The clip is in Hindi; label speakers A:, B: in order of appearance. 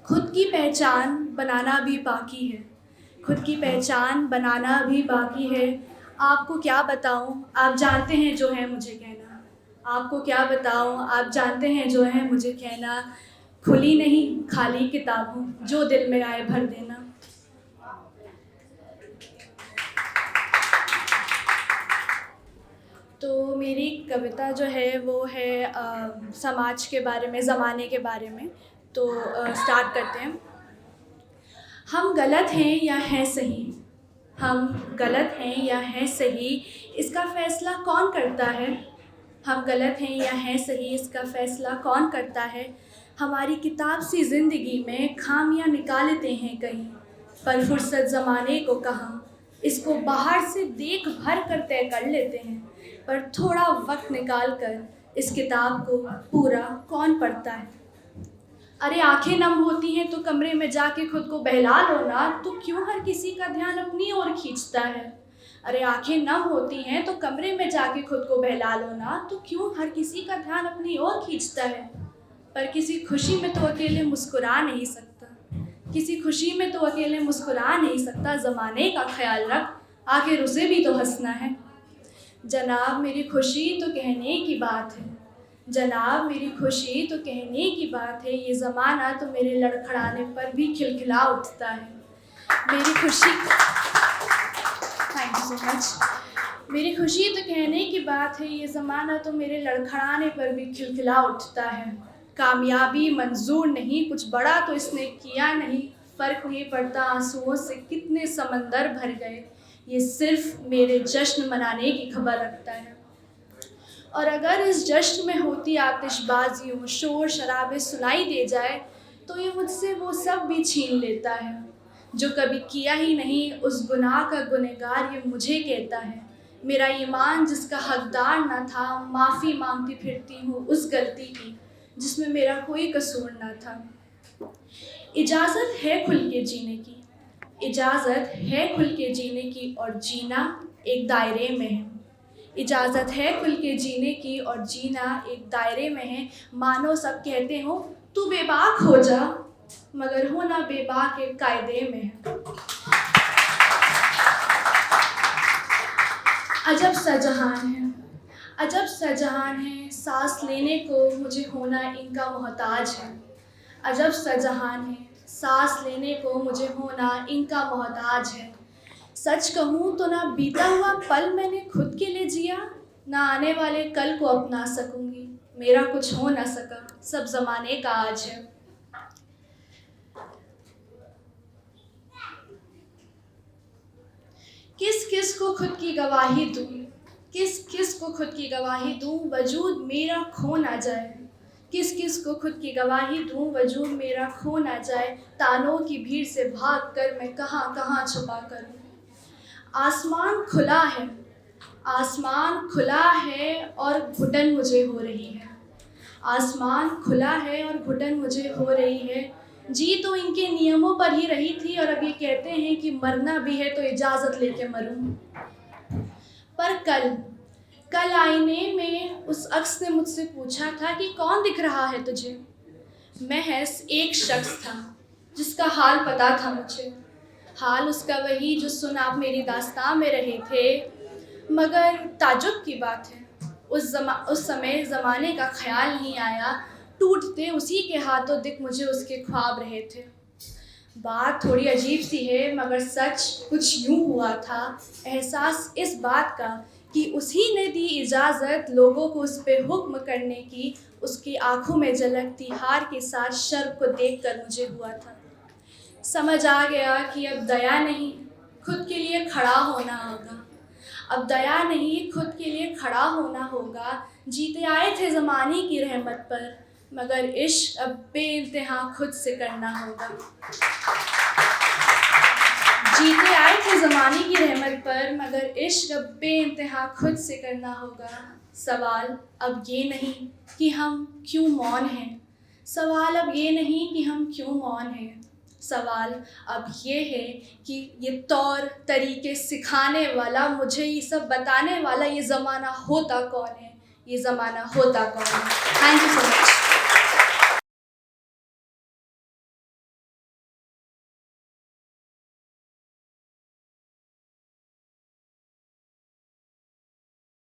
A: खुद की पहचान बनाना भी बाकी है, खुद की पहचान बनाना भी बाकी है। आपको क्या बताऊं, आप जानते हैं जो है मुझे कहना। आपको क्या बताऊं, आप जानते हैं जो है मुझे कहना। खुली नहीं खाली किताबों, जो दिल में आए भर देना। तो मेरी कविता जो है वो है समाज के बारे में, ज़माने के बारे में। तो स्टार्ट करते हैं। हम गलत हैं या हैं सही, हम गलत हैं या हैं सही, इसका फ़ैसला कौन करता है। हम गलत हैं या हैं सही, इसका फ़ैसला कौन करता है। हमारी किताब सी ज़िंदगी में खामियां निकालते हैं कहीं, पर फुर्सत ज़माने को कहाँ। इसको बाहर से देख भर कर तय कर लेते हैं, पर थोड़ा वक्त निकाल कर इस किताब को पूरा कौन पढ़ता है। अरे आंखें नम होती हैं तो कमरे में जाके खुद को बहला लो ना, तो क्यों हर किसी का ध्यान अपनी ओर खींचता है। अरे आंखें नम होती हैं तो कमरे में जाके खुद को बहला लो ना, तो क्यों हर किसी का ध्यान अपनी ओर खींचता है। पर किसी खुशी में तो अकेले मुस्कुरा नहीं सकता, किसी खुशी में तो अकेले मुस्कुरा नहीं सकता। ज़माने का ख्याल रख, आखिर उसे भी तो हंसना है। जनाब मेरी खुशी तो कहने की बात है, जनाब मेरी खुशी तो कहने की बात है। ये ज़माना तो मेरे लड़खड़ाने पर भी खिलखिला उठता है। मेरी खुशी, थैंक यू सो मच। मेरी खुशी तो कहने की बात है, ये ज़माना तो मेरे लड़खड़ाने पर भी खिलखिला उठता है। कामयाबी मंजूर नहीं, कुछ बड़ा तो इसने किया नहीं। फ़र्क नहीं पड़ता आंसुओं से कितने समंदर भर गए, ये सिर्फ मेरे जश्न मनाने की खबर रखता है। और अगर इस जश्न में होती आतिशबाजियों, शोर शराबे सुनाई दे जाए, तो ये मुझसे वो सब भी छीन लेता है जो कभी किया ही नहीं। उस गुनाह का गुनहगार ये मुझे कहता है। मेरा ईमान जिसका हकदार न था, माफ़ी मांगती फिरती हूँ उस गलती की जिसमें मेरा कोई कसूर न था। इजाज़त है खुल के जीने की, इजाज़त है खुल के जीने की, और जीना एक दायरे में है। इजाज़त है खुल के जीने की और जीना एक दायरे में है। मानो सब कहते हो तू बेबाक हो जा, मगर होना बेबाक एक कायदे में है। अजब सा जहान है, अजब सा जहान है, सांस लेने को मुझे होना इनका मोहताज है। अजब सा जहान है, सांस लेने को मुझे होना इनका मोहताज है। सच कहूँ तो ना बीता हुआ पल मैंने खुद के लिए जिया, ना आने वाले कल को अपना सकूंगी। मेरा कुछ हो ना सका, सब ज़माने का आज है। किस किस को खुद की गवाही दूँ, किस किस को खुद की गवाही दूँ, वजूद मेरा खो ना जाए। किस किस को खुद की गवाही दूँ, वजूद मेरा खो ना जाए। तानों की भीड़ से भाग कर मैं कहाँ कहाँ छुपा करूँ। आसमान खुला है, आसमान खुला है और घुटन मुझे हो रही है। आसमान खुला है और घुटन मुझे हो रही है। जी तो इनके नियमों पर ही रही थी, और अब ये कहते हैं कि मरना भी है तो इजाज़त लेके मरूं। पर कल आईने में उस अक्स ने मुझसे पूछा था कि कौन दिख रहा है तुझे। महज एक शख्स था जिसका हाल पता था मुझे, हाल उसका वही जो सुन आप मेरी दास्तां में रहे थे। मगर ताजुब की बात है, उस समय ज़माने का ख्याल नहीं आया। टूटते उसी के हाथों दिख मुझे उसके ख्वाब रहे थे। बात थोड़ी अजीब सी है मगर सच कुछ यूँ हुआ था। एहसास इस बात का कि उसी ने दी इजाज़त लोगों को उस पे हुक्म करने की। उसकी आंखों में झलकती हार के साथ शर्म को देखकर मुझे हुआ था। समझ आ गया कि अब दया नहीं, खुद के लिए खड़ा होना होगा। अब दया नहीं, खुद के लिए खड़ा होना होगा। जीते आए थे ज़माने की रहमत पर, मगर इश्क अब बेइंतहा खुद से करना होगा। जीते आए थे ज़माने की रहमत पर, मगर इश्क अब बेइंतहा खुद से करना होगा। सवाल अब ये नहीं कि हम क्यों मौन हैं, सवाल अब ये नहीं कि हम क्यों मौन हैं। सवाल अब ये है कि ये तौर तरीके सिखाने वाला, मुझे ये सब बताने वाला ये ज़माना होता कौन है, ये ज़माना होता कौन है। Thank you so much.